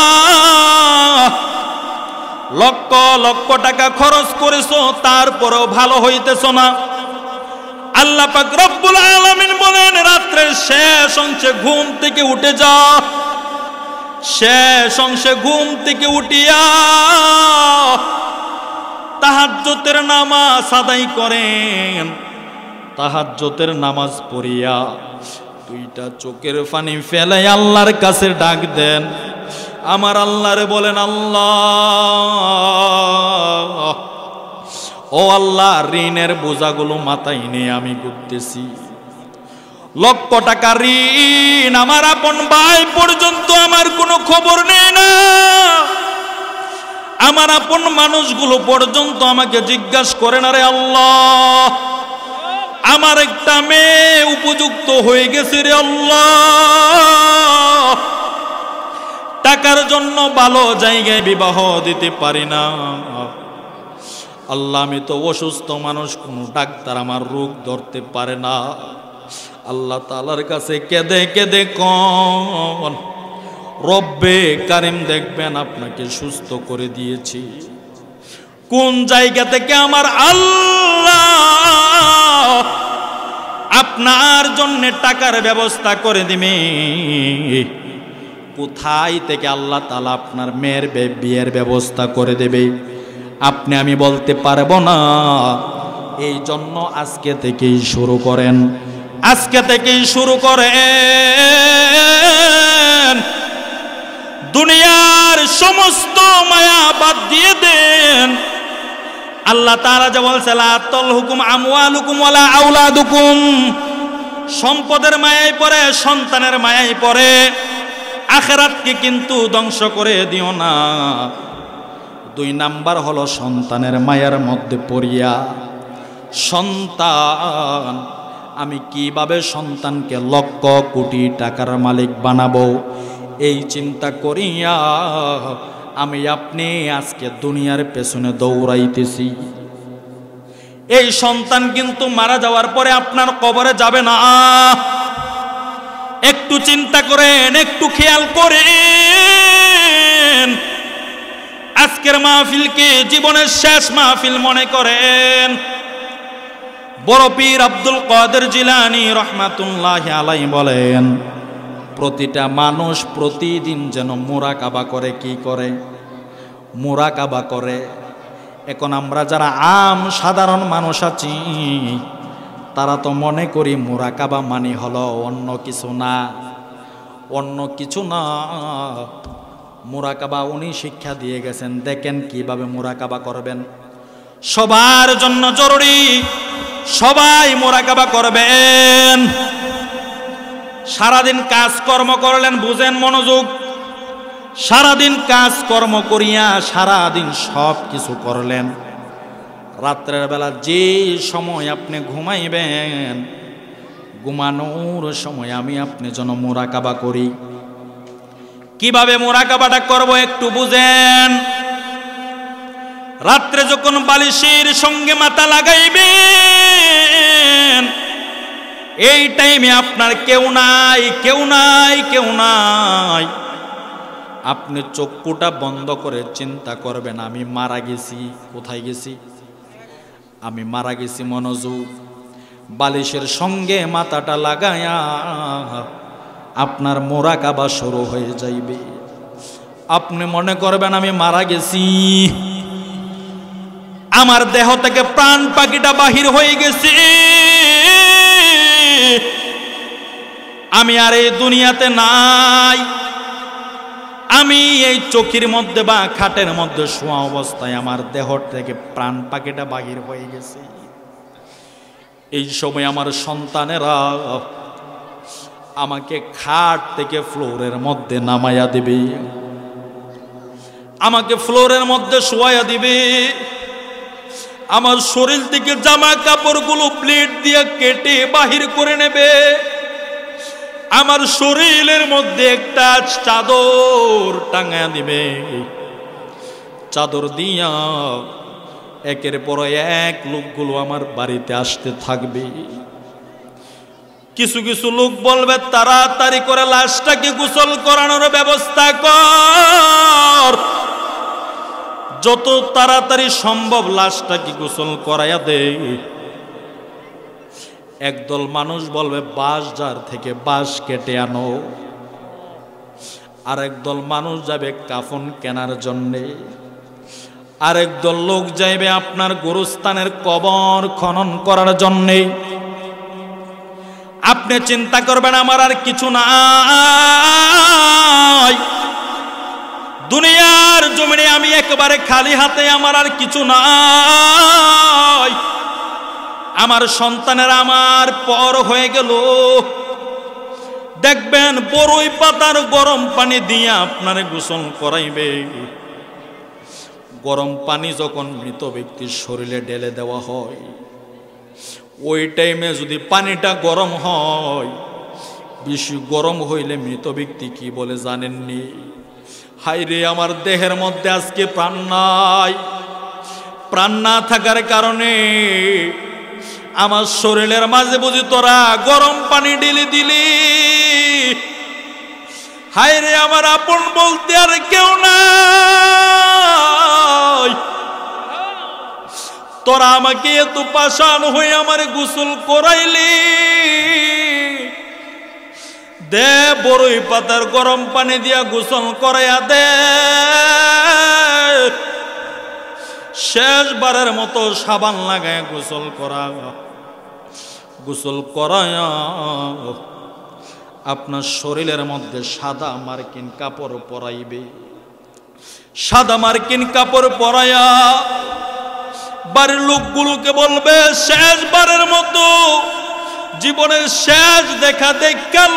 Speaker 1: লক্ষ লক্ষ টাকা খরচ করেছো তারপরেও ভালো হইতেছ না। আল্লাহ পাক রব্বুল আলামিন বলেন রাত্রের শেষ অংশে ঘুম থেকে উঠে যা, শেষ অংশে ঘুম থেকে উঠিয়া তাহাজ্জুদের নামাজ আদায় করেন, তাহাজ্জুদের নামাজ পড়িয়া দুইটা চোখের পানি ফেলে আল্লাহর কাছে ডাক দেন, আমার আল্লাহরে বলেন আল্লাহ ও আল্লাহ ঋণের বোঝাগুলো মাথায় নিয়ে আমি ঘুরতেছি, লক্ষ টাকা ঋণ, আমার আপন ভাই পর্যন্ত আমার কোনো খবর নেই না, আমার আপন মানুষগুলো পর্যন্ত আমাকে জিজ্ঞাসা করে না রে আল্লাহ, আমার একটা মেয়ে উপযুক্ত হয়ে গেছে রে আল্লাহ, টাকার জন্য ভালো জায়গায় বিবাহ দিতে পারি না, আল্লাহ আমি তো অসুস্থ মানুষ, কোনো ডাক্তার আমার রোগ ধরতে পারে না, আল্লাহ তাআলার কাছে কেঁদে কেঁদে কোন রব্বে কারিম দেখবেন আপনাকে সুস্থ করে দিয়েছি, কোন জায়গা থেকে আমার আল্লাহ আপনার জন্য টাকার ব্যবস্থা করে দিবে, কোথায় থেকে আল্লাহ তাআলা আপনার মেয়ের বিয়ের ব্যবস্থা করে দেবে আপনি আমি বলতে পারবো না। এই জন্য আজকে থেকেই শুরু করেন, আজকে থেকেই শুরু করেন, দুনিয়ার সমস্ত মায়া বাদ দিয়ে দেন। আল্লাহ তাআলা যে বলছে লা তুলহুকুম আমওয়ালুকুম ওয়ালা আওলাদুকুম, সম্পদের মায়ায় পড়ে, সন্তানের মায়ায় পড়ে, আখিরাতকে কিন্তু ধ্বংস করে দিও না। দুই নাম্বার হলো সন্তানের মায়ার মধ্যে পড়িয়া, সন্তান আমি কিভাবে সন্তানকে লক্ষ কোটি টাকার মালিক বানাবো, এই চিন্তা করিয়া আমি আপনি আজকে দুনিয়ার পেছনে দৌড়াইতেছি। এই সন্তান কিন্তু মারা যাওয়ার পরে আপনার কবরে যাবে না, একটু চিন্তা করেন, একটু খেয়াল করেন। আজকের মাহফিলকে জীবনের শেষ মাহফিল মনে করেন। বড় পীর আব্দুল কাদের জিলানী রহমাতুল্লাহি আলাইহি বলেন, প্রতিটা মানুষ প্রতিদিন যেন মুরাকাবা করে। কি করে? মুরাকাবা করে। এখন আমরা যারা সাধারণ মানুষ আছি, তারা তো মনে করি মুরাকাবা মানে হলো অন্য কিছু না, অন্য কিছু না। মুরাকাবা উনি শিক্ষা দিয়ে গেছেন, দেখেন কিভাবে মুরাকাবা করবেন। সবার জন্য জরুরি, সবাই মুরাকাবা করবেন। সারাদিন কাজকর্ম করলেন, বুঝেন, মনোযোগ। সারাদিন কাজকর্ম করিয়া সারাদিন সব কিছু করলেন, রাত্রের বেলা যে সময় আপনি ঘুমাইবেন, ঘুমানোর সময় আমি আপনি যেন মুরাকাবা করি। কিভাবে মুরাকাবাটা করব একটু বুঝেন। রাত্রে যখন বালিশের সঙ্গে মাথা লাগাইবেন, এই টাইমে আপনার কেউ নাই, কেউ নাই, কেউ নাই। আপনি চক্ষুটা বন্ধ করে চিন্তা করবেন, আমি মারা গেছি। কোথায় গেছি? আমি মারা গেছি। মনোযোগ। বালিশের সঙ্গে মাথাটা লাগায়া আপনার মুরাকাবা শুরু হয়ে যাইবে। আপনি মনে করবেন আমি মারা গেছি, আমার দেহ থেকে প্রাণ পাখিটা বাহির হয়ে গেছে, আমি আর এই দুনিয়াতে নাই। আমি এই চোখের মধ্যে বা খাটের মধ্যে শোয়া অবস্থায় আমার দেহ থেকে প্রাণ পাখিটা বাহির হয়ে গেছে। এই সময় আমার সন্তানেরা আমাকে খাট থেকে ফ্লোরের মধ্যে নামাইয়া দেবে। আমাকে ফ্লোরের মধ্যে শোয়াইয়া দিবে, আমার শরীর থেকে জামা কাপড়গুলো ব্লেড দিয়ে কেটে বাহির করে নেবে, আমার শরীরের মধ্যে একটা চাদর টাঙায়া দিবে, চাদর দিয়া একের পর এক লোকগুলো আমার বাড়িতে আসতে থাকবে। কিছু কিছু লোক বলবে তাড়াতাড়ি করে লাশটাকে গোসল করানোর ব্যবস্থা কর, যত তাড়াতাড়ি সম্ভব লাশটাকে গোসল করাইয়া দে। একদল মানুষ বলবে বাঁশ ঝাড় থেকে বাঁশ কেটে আনো, আর একদল মানুষ যাবে কাফন কেনার জন্যে, আরেক দল লোক যাইবে আপনার গোরস্থানের কবর খনন করার জন্যে। আপনি চিন্তা করবেন আমার আর কিছু নাই, দুনিয়ার জমিনে আমি একেবারে খালি হাতে, আমার আর কিছু নাই, আমার সন্তানেরা আমার পর হয়ে গেল। দেখবেন বড়ই পাতার গরম পানি দিয়ে আপনারে গোসল করাইবে। গরম পানি যখন মৃত ব্যক্তির শরীরে ঢেলে দেওয়া হয়, ওই টাইমে যদি পানিটা গরম হয়, বেশি গরম হইলে মৃত ব্যক্তি কি বলে জানেননি? হায়রে আমার দেহের মধ্যে আজকে প্রাণ নাই, প্রাণ না থাকার কারণে আমার শরীরের মাঝে বুঝি তোরা গরম পানি ঢেলে দিলি। হায়রে আমার আপন বলতে আর কেউ নাই, তোরা আমাকে এত পাষাণ হয়ে আমার গোসল করাইলি, দে বড়ই পাতার গরম পানি দিয়া গোসল করাইয়া দে, শেষবারের মতো সাবান লাগায় গোসল করা, গোসল করায়া আপনার শরীরের মধ্যে সাদা মার্কিন কাপড় পরাইবে। সাদা মার্কিন কাপড় পরাইয়া বাড়ির লোকগুলোকে বলবে শেষবারের মতো জীবনের শেষ দেখা দেখাল,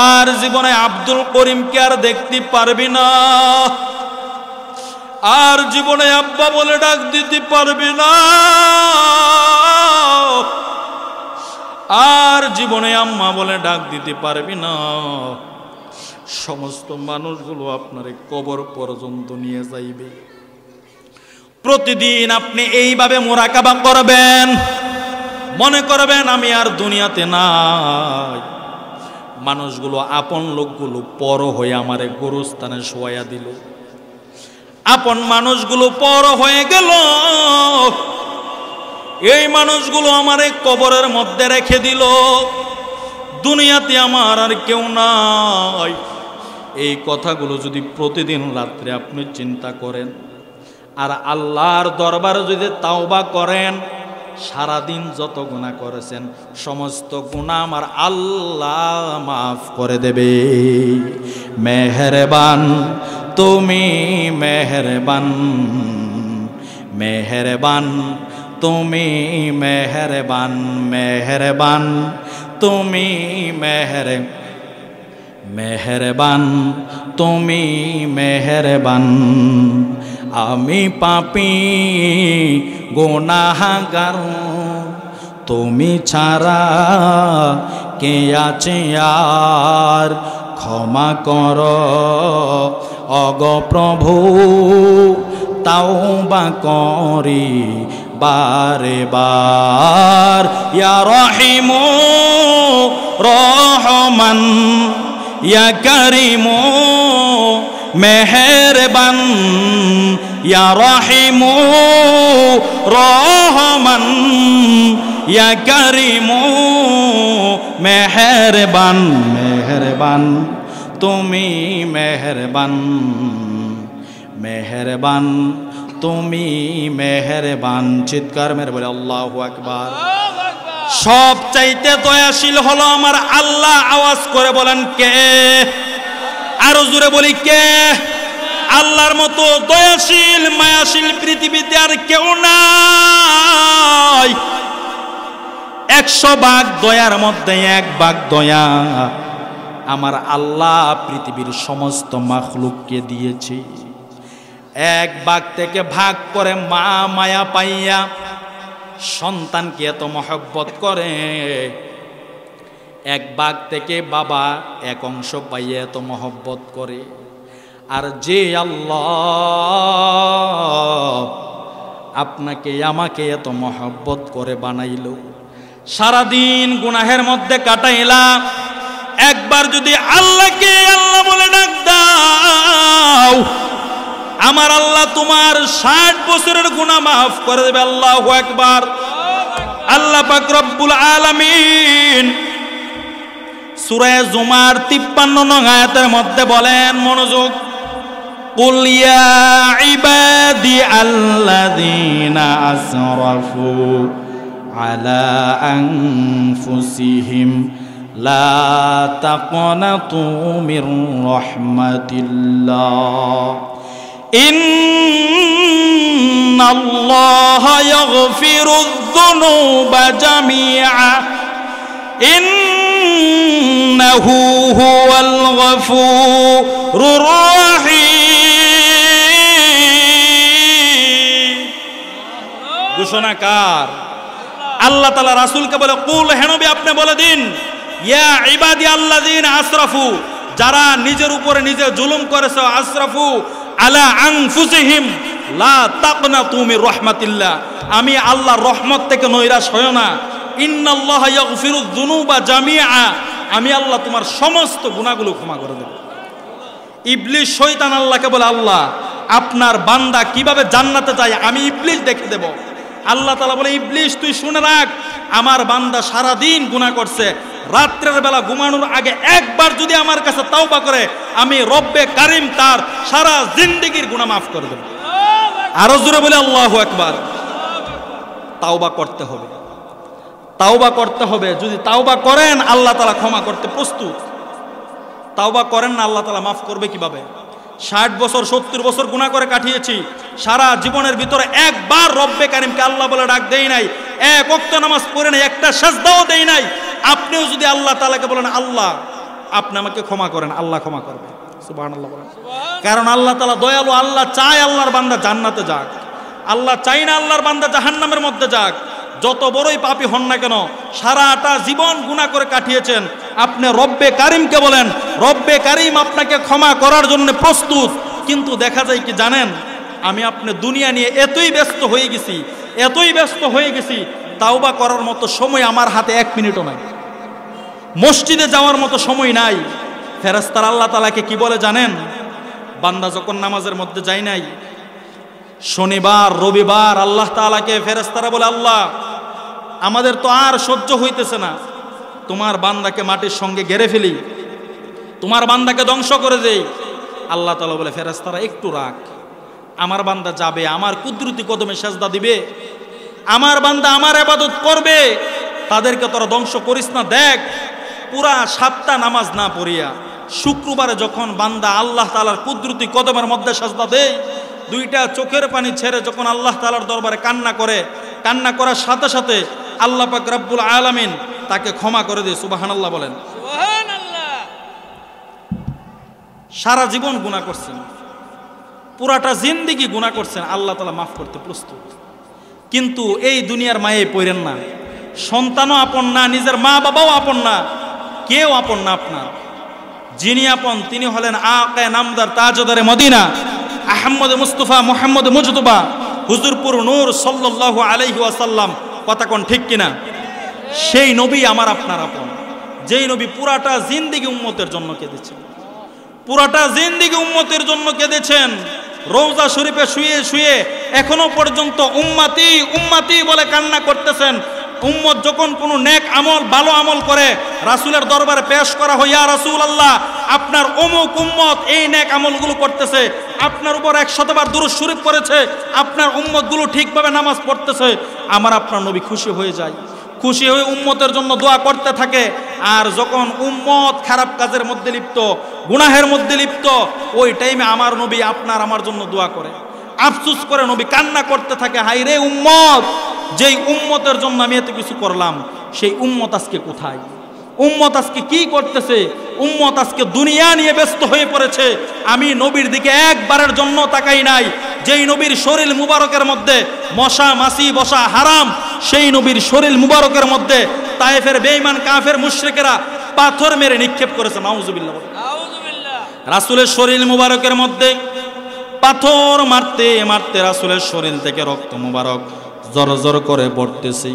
Speaker 1: আর জীবনে আব্দুল করিমকে আর দেখতে পারবি না, আর জীবনে আব্বা বলে ডাক দিতে পারবি না, আর জীবনে আম্মা বলে ডাক দিতে পারবি না। সমস্ত মানুষগুলো আপনার কবর পর্যন্ত নিয়ে যাইবে। প্রতিদিন আপনি এইভাবে মুরাকাবা করবেন, মনে করবেন আমি আর দুনিয়াতে নাই। মানুষগুলো আপন লোকগুলো পর হয়ে আমারে গোরস্থানে শোয়াইয়া দিল, আপন মানুষগুলো পর হয়ে গেল, এই মানুষগুলো আমারে কবরের মধ্যে রেখে দিল। দুনিয়াতে আমার আর কেউ নাই। এই কথাগুলো যদি প্রতিদিন রাত্রে আপনি চিন্তা করেন আর আল্লাহর দরবারে যদি তাওবা করেন, সারাদিন যত গুনাহ করেছেন সমস্ত গুনাহ আমার আল্লাহ মাফ করে দেবে। মেহেরবান তুমি, মেহেরবান, মেহেরবান তুমি, মেহেরবান, মেহেরবান তুমি, মেহেরবান তুমি, মেহেরবান। আমি পাপী গুনাহগার, তুমি ছাড়া কে আছে আর, ক্ষমা কর অগো প্রভু, তাওবা করি বারে বার। ইয়া রহিমু রহমান, ইয়া করিমু মেহেরবান, ইয়া রহিমু রহমান, ইয়া করিমু মেহেরবান, মেহেরবান তুমি, মেহেরবান, মেহেরবান তুমি, মেহেরবান। চিৎকার মেরে বলে আল্লাহু আকবার। সব চাইতে দয়াশীল হলো আমার আল্লাহ। আওয়াজ করে বলেন কে? আরো জোরে বলি কে? আল্লাহর মতো দয়াশীল মায়াশীল পৃথিবীতে আর কেউ নাই। 100 ভাগ দয়ার মধ্যে 1 ভাগ দয়া আমার আল্লাহ পৃথিবীর সমস্ত মাখলুককে দিয়েছে। এক ভাগ থেকে ভাগ করে মা মায়া পাইয়া সন্তানকে এত মহব্বত করে, এক ভাগ থেকে বাবা এক অংশ পাইয়া এত মহব্বত করে। আর যে আল্লাহ আপনাকে আমাকে এত মহব্বত করে বানাইল, সারাদিন গুনাহের মধ্যে কাটাইলা, একবার যদি আল্লাহকে আল্লাহ বলে ডাক দাও, আমার আল্লাহ তোমার 60 বছরের গুনাহ মাফ করে দেবে। আল্লাহু আকবার। আল্লাহ পাক রব্বুল আলামিন সূরা জুমার 53 নং আয়াতের মধ্যে বলেন, মনোযোগ, কুল ইয়া ইবাদি আল্লাযীনা আসরাফু আলা আনফুসিহিম লা তাকনাতু মির রাহমাতিল্লাহ ইন্নাল্লাহা ইয়াগফিরুয-যুনুবা জামিআ ইন্নাহু হুয়াল গফুরুর রাহিম। ঘোষণাকার আল্লাহ তাআলা রাসূলকে বলে, কুল, হে নবী আপনি বলে দিন, ইয়া ইবাদি আল্লাযীনা আসরাফু, যারা নিজের উপরে নিজে জুলুম করেছে, আসরাফু আলা আনফুসিহিম লা তাকনাতু মির রাহমাতিল্লাহ, আমি আল্লাহর রহমত থেকে নৈরাশ হয়ো না। ইন্নাল্লাহা ইয়াগফিরুয-যুনুবা জামিআ, আমি আল্লাহ তোমার সমস্ত গুনাহগুলো ক্ষমা করে দেব। ইবলিস শয়তান আল্লাহকে বলে, আল্লাহ আপনার বান্দা কিভাবে জান্নাতে যায় আমি ইবলিস দেখে দেব। আল্লাহ তাআলা বলে, ইবলিস তুই শুনে রাখ, আমার বান্দা সারা দিন গুনাহ করছে, রাত্রের বেলা ঘুমানোর আগে একবার যদি আমার কাছে তাওবা করে, আমি রব্বে কারিম তার সারা জিন্দেগীর গুনাহ মাফ করে দেব। আরো জোরে বলে আল্লাহু আকবার। তাওবা করতে হবে, তাওবা করতে হবে। যদি তাওবা করেন আল্লাহ তাআলা ক্ষমা করতে প্রস্তুত। তাওবা করেন না, আল্লাহ তাআলা মাফ করবে কিভাবে? 60 বছর 70 বছর গুনাহ করে কাটিয়েছি, সারা জীবনের ভিতরে একবার রব্বে কারিমকে আল্লাহ বলে ডাক দেই নাই, এক ওয়াক্ত নামাজ পড়ে নাই, একটা সাজদাও দেই নাই। আপনিও যদি আল্লাহ তাআলাকে বলেন, আল্লাহ আপনি আমাকে ক্ষমা করেন, আল্লাহ ক্ষমা করবে। সুবহানাল্লাহ বলেন। কারণ আল্লাহ তাআলা দয়ালু, আল্লাহ চায় আল্লাহর বান্দা জান্নাতে যাক, আল্লাহ চাই না আল্লাহর বান্দা জাহান্নামের মধ্যে যাক। যত বড়ই পাপী হন না কেন, সারাটা জীবন গুনাহ করে কাটিয়েছেন, আপনি রব্বে কারিমকে বলেন, রব্বে কারিম আপনাকে ক্ষমা করার জন্য প্রস্তুত। কিন্তু দেখা যায় কি জানেন, আমি আপনি দুনিয়া নিয়ে এতই ব্যস্ত হয়ে গেছি, এতই ব্যস্ত হয়ে গেছি, তাওবা করার মতো সময় আমার হাতে 1 মিনিটও নাই, মসজিদে যাওয়ার মতো সময় নাই। ফেরেশতারা আল্লাহ তাআলাকে কি বলে জানেন? বান্দা যখন নামাজের মধ্যে যায় নাই, শনিবার রবিবার, আল্লাহ তাআলাকে ফেরেশতারা বলে, আল্লাহ আমাদের তো আর সহ্য হইতেছে না, তোমার বান্দাকে মাটির সঙ্গে গেড়ে ফেলি, তোমার বান্দাকে ধ্বংস করে দেই। আল্লাহ তাআলা বলে, ফেরেশতারা একটু রাখ, আমার বান্দা যাবে, আমার কুদরতি কদমে সেজদা দিবে, আমার বান্দা আমার ইবাদত করবে, তাদেরকে তোরা ধ্বংস করিস না। দেখ, পুরা 7টা নামাজ না পড়িয়া শুক্রবারে যখন বান্দা আল্লাহ তাআলার কুদরতি কদমের মধ্যে সেজদা দেয়, 2টা চোখের পানি ছেড়ে যখন আল্লাহ তাআলার দরবারে কান্না করে, কান্না করার সাথে সাথে আল্লাহ পাক রব্বুল আলামিন তাকে ক্ষমা করে দেয়। সুবহানাল্লাহ বলেন। সুবহানাল্লাহ। সারা জীবন গুনাহ করছেন, পুরাটা জিন্দেগি গুনাহ করছেন, আল্লাহ তাআলা মাফ করতে প্রস্তুত। কিন্তু এই দুনিয়ার মায়ে পড়েন না, সন্তানও আপন না, নিজের মা বাবাও আপন না, কেউ আপন না আপনার। যিনি আপন তিনি হলেন আকে নামদার তাজদারে মদিনা আহমদ মুস্তফা মুহাম্মদ মুজতবা হুজুরপুর নূর সাল্লাল্লাহু আলাইহি ওয়াসাল্লাম। কথা কোন ঠিক কিনা? সেই নবী আমার আপনার আপন, যেই নবী পুরাটা জিন্দেগি উম্মতের জন্য কেঁদেছেন, পুরাটা জিন্দেগি উম্মতের জন্য কেঁদেছেন। রওজা শরীফে শুয়ে শুয়ে এখনো পর্যন্ত উম্মতি উম্মতি বলে কান্না করতেছেন। উম্মত যখন কোনো নেক আমল ভালো আমল করে রাসূলের দরবারে পেশ করা হয়, ইয়া রাসূলুল্লাহ আপনার অমুক উম্মত এই নেক আমলগুলো করতেছে, আপনার উপর 100 বার দুরূদ শরীফ পড়েছে, আপনার উম্মতগুলো ঠিকভাবে নামাজ পড়তেছে, আমার আপনার নবী খুশি হয়ে যায়, খুশি হয়ে উম্মতের জন্য দোয়া করতে থাকে। আর যখন উম্মত খারাপ কাজের মধ্যে লিপ্ত, গুনাহের মধ্যে লিপ্ত, ওই টাইমে আমার নবী আপনার আমার জন্য দোয়া করে, আফসোস করে নবী কান্না করতে থাকে, হায় রে উম্মত, যেই উম্মতের জন্য আমি এত কিছু করলাম সেই উম্মত আজকে কোথায়? উম্মত আজকে কি করতেছে? উম্মত আজকে দুনিয়া নিয়ে ব্যস্ত হয়ে পড়েছে। আমি নবীর দিকে একবারের জন্য তাকাই নাই। যেই নবীর শরীর মুবারকের মধ্যে মশা মাছি বসা হারাম, সেই নবীর শরীর মুবারকের মধ্যে তায়েফের বেঈমান কাফের মুশরিকেরা পাথর মেরে নিক্ষেপ করেছে। নাউজুবিল্লাহ। রাসূলের শরীর মুবারকের মধ্যে পাথর মারতে মারতে রাসূলের শরীর থেকে রক্ত মুবারক জরজর করে পড়তেছে।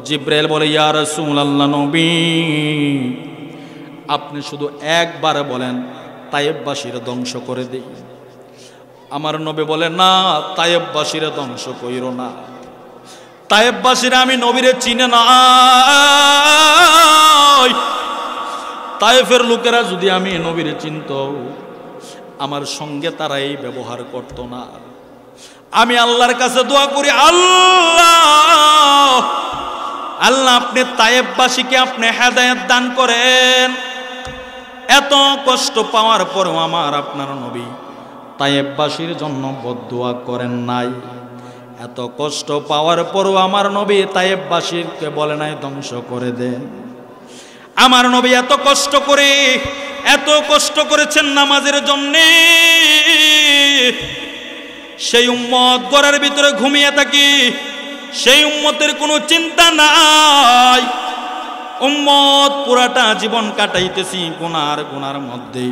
Speaker 1: জিব্রাইল বলে, ইয়া রাসূলুল্লাহ, নবী আপনি শুধু একবার বলেন তায়েববাসীর ধ্বংস করে দেই। আমার নবী বলে, না, তায়েববাসীর ধ্বংস কইরো না। তায়েববাসীরা আমি নবীরে চিনে না। তায়েফের লোকেরা যদি আমি নবীরে চিনত, আমার সঙ্গে তারা এই ব্যবহার করত না। আমি আল্লাহর কাছে দোয়া করি, আল্লাহ আল্লাহ আপনি তায়েববাসীকে আপনি হেদায়েত দান করেন। এত কষ্ট পাওয়ার পরেও আমার আপনার নবী তায়েববাসীর জন্য বদদুয়া করেন নাই। এত কষ্ট পাওয়ার পরেও আমার নবী তায়েববাসীকে বলে নাই ধ্বংস করে দেন। আমার নবী এত কষ্ট করেছেন নামাজের জন্যে। সেই উম্মত ঘরের ভিতরে ঘুমিয়ে থাকি, সেই উম্মতের কোনো চিন্তা নাই। উম্মত পুরাটা জীবন কাটাইতেছি গুনার মধ্যে।